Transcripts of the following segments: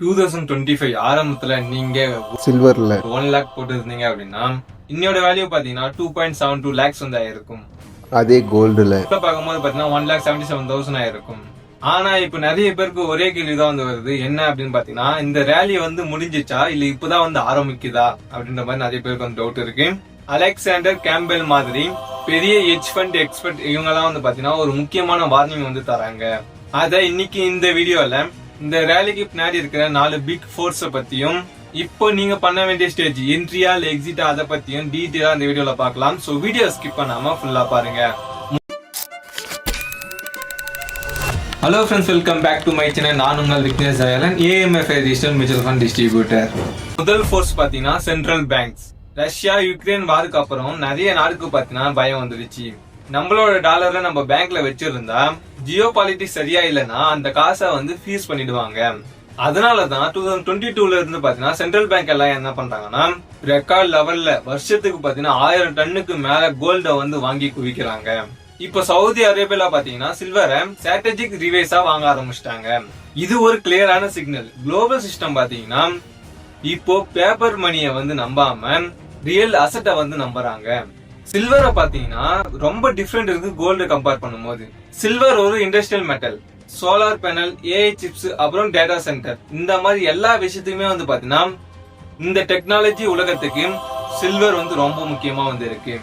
2025 ஆரம்பத்துல நீங்க சில்வர்ல 1 lakh போட்டுருந்தீங்க அப்படின்னா இன்னையோட வேல்யூ பாத்தீங்கன்னா 2.72 lakhs வந்து ஆயிருக்கும். அதே கோல்டுல இப்ப பார்க்கும்போது பாத்தீங்கன்னா 1,77,000 ஆயிருக்கும். ஆனா இப்ப நிறைய பேருக்கு ஒரே கேள்விதான் வந்து வருது, என்ன அப்படின்னு பாத்தீங்கன்னா இந்த ரேலி வந்து முடிஞ்சிச்சா இல்ல இப்பதான் வந்து ஆரம்பிக்குதா அப்படின்ற மாதிரி நிறைய பேருக்கு வந்து டவுட் இருக்கு. அலெக்சாண்டர் கேம்பெல் மாதிரி பெரிய ஹெட்ஜ் ஃபண்ட் எக்ஸ்பர்ட் இவங்க எல்லாம் வந்து பாத்தீங்கன்னா ஒரு முக்கியமான வார்னிங் வந்து தராங்க. அத இன்னைக்கு இந்த வீடியோல இந்த ரேலிக்கு பின்னாடி இருக்கிற 4 பிக் ஃபோர்ஸ் பத்தியும் இப்போ நீங்க பண்ண வேண்டிய ஸ்டேஜ் என்ட்ரியா இல்ல எக்ஸிட்டா அதை பத்தியும் டீடைலா இந்த வீடியோல பார்க்கலாம். சோ வீடியோ ஸ்கிப் பண்ணாம ஃபுல்லா பாருங்க. Hello friends, welcome back to my channel. நான் உங்கள் Vignesh Jayalan, AMFI registered mutual fund distributor. முதல் ஃபோர்ஸ் பாத்தீங்கன்னா சென்ட்ரல் பேங்க்ஸ். ரஷ்யா யுக்ரைன் வாருக்கு அப்புறம் நிறைய நாடுக்கு பாத்தீங்கன்னா பயம் வந்துருச்சு. நம்மளோட டாலரை நம்ம பேங்க்ல வச்சிருந்தா ஜியோ பாலிட்டிக்ஸ் சரியா இல்லைன்னா அந்த காசை வந்து ஃபீஸ் பண்ணிடுவாங்க. அதனாலதான் 2022ல இருந்து பாத்தீங்கன்னா சென்ட்ரல் பேங்க் எல்லாம் என்ன பண்றாங்கன்னா ரெக்கார்ட் லெவல்ல வருஷத்துக்கு பாத்தீங்கன்னா 1000 டன்னுக்கு மேல கோல்ட வந்து வாங்கி குவிக்கிறாங்க. இப்ப சவுதி அரேபியால பாத்தீங்கன்னா சில்வரை ஸ்ட்ராட்டஜிக் ரிவைஸா வாங்க ஆரம்பிச்சிட்டாங்க. இது ஒரு கிளியரான சிக்னல். குளோபல் சிஸ்டம் பாத்தீங்கன்னா இப்போ பேப்பர் மணியை வந்து நம்பாம ரியல் அசட்டை வந்து நம்புறாங்க. சில்வரை பாத்தீங்கன்னா ரொம்ப டிஃபரெண்ட் இருக்கு கோல்டு கம்பேர் பண்ணும்போது. சில்வர் ஒரு industrial metal, solar panel, AI chips, அப்புறம் டேட்டா சென்டர், இந்த மாதிரி எல்லா விஷயத்துக்குமே வந்து பாத்தீங்கன்னா இந்த டெக்னாலஜி உலகத்துக்கு சில்வர் வந்து ரொம்ப முக்கியமா வந்து இருக்கு.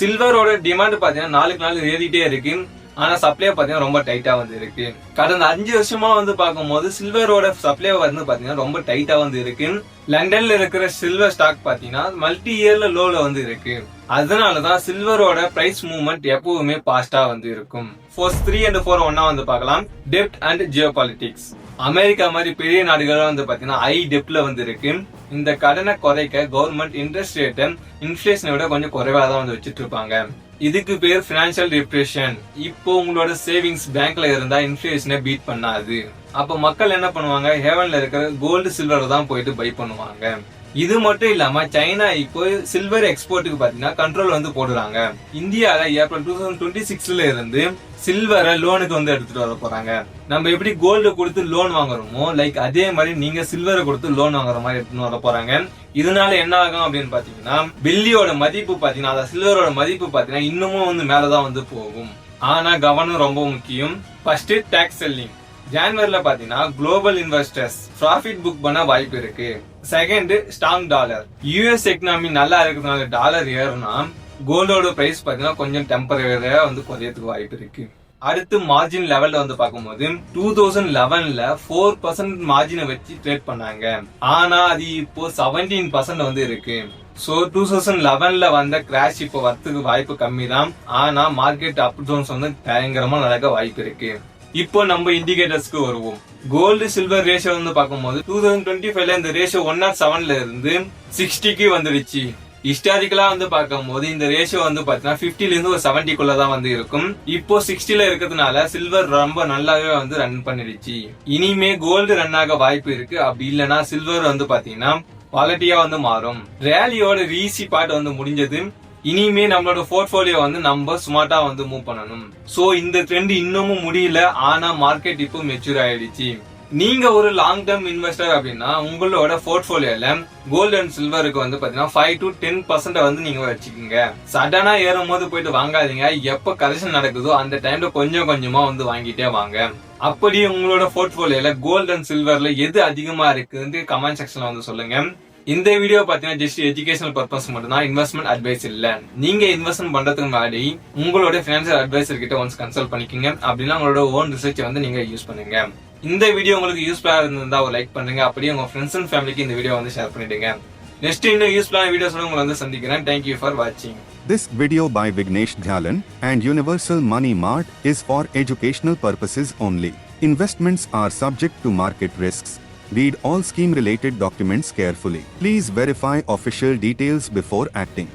சில்வரோட டிமாண்ட் பாத்தீங்கன்னா நாளுக்கு நாள் ஏறிட்டே இருக்கு. ஆனா சப்ளை பாத்தீங்கன்னா ரொம்ப டைட்டா வந்து இருக்கு. கடந்த 5 வருஷமா வந்து பார்க்கும்போது சில்வரோட சப்ளை வந்து பாத்தீங்கன்னா ரொம்ப டைட்டா வந்து இருக்கு. லண்டன்ல இருக்கிற சில்வர் ஸ்டாக் பாத்தீங்கன்னா மல்டி இயர்ல லோல வந்து இருக்கு. அதனாலதான் சில்வரோட பிரைஸ் மூவ்மெண்ட் எப்பவுமே பாஸ்டா வந்து இருக்கும். ஃபோர்ஸ் 3 and 4 ஒன்னா வந்து பார்க்கலாம். டெப்ட் அண்ட் ஜியோ பாலிட்டிக்ஸ். அமெரிக்கா மாதிரி பெரிய நாடுகள் வந்து பாத்தீங்கன்னா ஹை டெப்ட்ல வந்து இருக்கு. இந்த கடனை குறைக்க கவர்மெண்ட் இன்ட்ரெஸ்ட் ரேட்டை இன்ஃபிளேஷனை விட கொஞ்சம் குறைவா தான் வந்து வச்சிட்டு இருப்பாங்க. இதுக்கு பேர் பினான்சியல் டிப்ரெஷன். இப்போ உங்களோட சேவிங்ஸ் பேங்க்ல இருந்தா இன்ஃபிளேஷனை பீட் பண்ணாது. அப்ப மக்கள் என்ன பண்ணுவாங்க, ஹேவன்ல இருக்கிற கோல்டு சில்வர் தான் போயிட்டு பை பண்ணுவாங்க. இது மட்டும் இல்லாம சைனா இப்போ சில்வர் எக்ஸ்போர்ட்டுக்கு பாத்தீங்கன்னா கண்ட்ரோல் வந்து போடுறாங்க. இந்தியால ஏப்ரல் 2026ல இருந்து சில்வரை லோனுக்கு வந்து எடுத்துட்டு வர போறாங்க. நம்ம எப்படி கோல்டு கொடுத்து லோன் வாங்குறோமோ லைக் அதே மாதிரி நீங்க சில்வரை கொடுத்து லோன் வாங்குற மாதிரி எடுத்துட்டு வர போறாங்க. இதனால என்ன ஆகும் அப்படின்னு பாத்தீங்கன்னா வெள்ளியோட மதிப்பு பாத்தீங்கன்னா அதாவது சில்வரோட மதிப்பு பாத்தீங்கன்னா இன்னமும் வந்து மேலதான் வந்து போகும். ஆனா கவனம் ரொம்ப முக்கியம். First tax selling. ஜான்வரில பாத்தீங்கன்னா குளோபல் இன்வெஸ்டர்ஸ் ப்ராஃபிட் புக் பண்ண வாய்ப்பு இருக்கு. Second, strong dollar. US economy நல்லா இருக்கிறதுனால டாலர் ஏறுனா கோல்டோட பிரைஸ் பாத்தீங்கன்னா கொஞ்சம் டெம்பரரியா வந்து குறையறதுக்கு வாய்ப்பு இருக்கு. அடுத்து மார்ஜின் லெவல்ல வந்து பார்க்கும்போது 2011ல 4% மார்ஜினை வச்சு ட்ரேட் பண்ணாங்க. ஆனா அது இப்போ 17% வந்து இருக்கு. சோ 2011ல வந்த கிராஷ் இப்போ வரத்துக்கு வாய்ப்பு கம்மி தான். ஆனா மார்க்கெட் அப் டவுன்ஸ் வந்து பயங்கரமா நடக்க வாய்ப்பு இருக்கு. இப்போ நம்ம இண்டிகேட்டர்ஸ்க்கு வருவோம். கோல்டு சில்வர் ரேஷியோ வந்து பார்க்கும்போது 2025ல இந்த ரேஷியோ 107ல இருந்து 60க்கு வந்துடுச்சு. ஹிஸ்டாரிக்கலா வந்து பார்க்கும்போது இந்த ரேஷியோ வந்து பாத்தீங்கன்னா 50ல இருந்து ஒரு 70க்குள்ளதான் வந்து இருக்கும். இப்போ 60ல இருக்கிறதுனால சில்வர் ரொம்ப நல்லாவே வந்து ரன் பண்ணிடுச்சு. இனிமே கோல்டு ரன் ஆக வாய்ப்பு இருக்கு. அப்படி இல்லைன்னா சில்வர் வந்து பாத்தீங்கன்னா குவாலிட்டியா வந்து மாறும். ரேலியோட ரீசி பார்ட் வந்து முடிஞ்சது. இனிமே நம்மளோட போர்ட்போலியோ வந்து நம்ம ஸ்மார்ட்டா வந்து மூவ் பண்ணணும். சோ இந்த ட்ரெண்ட் இன்னமும் முடியல. ஆனா மார்க்கெட் இப்போ மெச்சூர் ஆயிடுச்சு. நீங்க ஒரு லாங் டர்ம் இன்வெஸ்டர் அப்படின்னா உங்களோட போர்ட்போலியோல கோல்டு அண்ட் சில்வருக்கு வந்து பாத்தீங்கன்னா 5 to 10% வந்து நீங்க வச்சுக்கோங்க. சடனா ஏறும் போது போயிட்டு வாங்காதீங்க. எப்ப கரெக்ஷன் நடக்குதோ அந்த டைம்ல கொஞ்சம் கொஞ்சமா வந்து வாங்கிட்டே வாங்க. அப்படி உங்களோட போர்ட்போலியோல கோல்டு அண்ட் சில்வர்ல எது அதிகமா இருக்குன்னு கமெண்ட் செக்ஷன்ல வந்து சொல்லுங்க. இந்த வீடியோ பாத்தீங்கன்னா ஜஸ்ட் எஜுகேஷனல் பர்பஸ் மட்டும் தான், இன்வெஸ்ட்மெண்ட் அட்வைஸ் இல்ல. நீங்க இன்வெஸ்ட்மெண்ட் பண்றதுக்கு முன்னாடி உங்களோட பினான்சியல் அட்வைசர் கிட்ட ஒன்ஸ் கன்சல்ட் பண்ணிக்கோங்க. அப்படின்னா உங்களோட ஓன் ரிசர்ச் வந்து நீங்க யூஸ் பண்ணுங்க. இந்த வீடியோ உங்களுக்கு யூஸ்ஃபுல்லா இருந்தா ஒரு லைக் பண்ணுங்க. அப்படியே உங்க ஃப்ரெண்ட்ஸ் அண்ட் ஃபேமிலிக்கு இந்த வீடியோ வந்து ஷேர் பண்ணிடுங்க. நெக்ஸ்ட் இன்னும் யூஸ்ஃபுல்லான வீடியோஸ் உங்களை வந்து சந்திக்கிறேன். தேங்க்யூ ஃபார் வாட்சிங். This video by Vignesh Jalan and Universal Money Mart is for educational purposes only. Investments are subject to market risks. Read all scheme related documents carefully. Please verify official details before acting.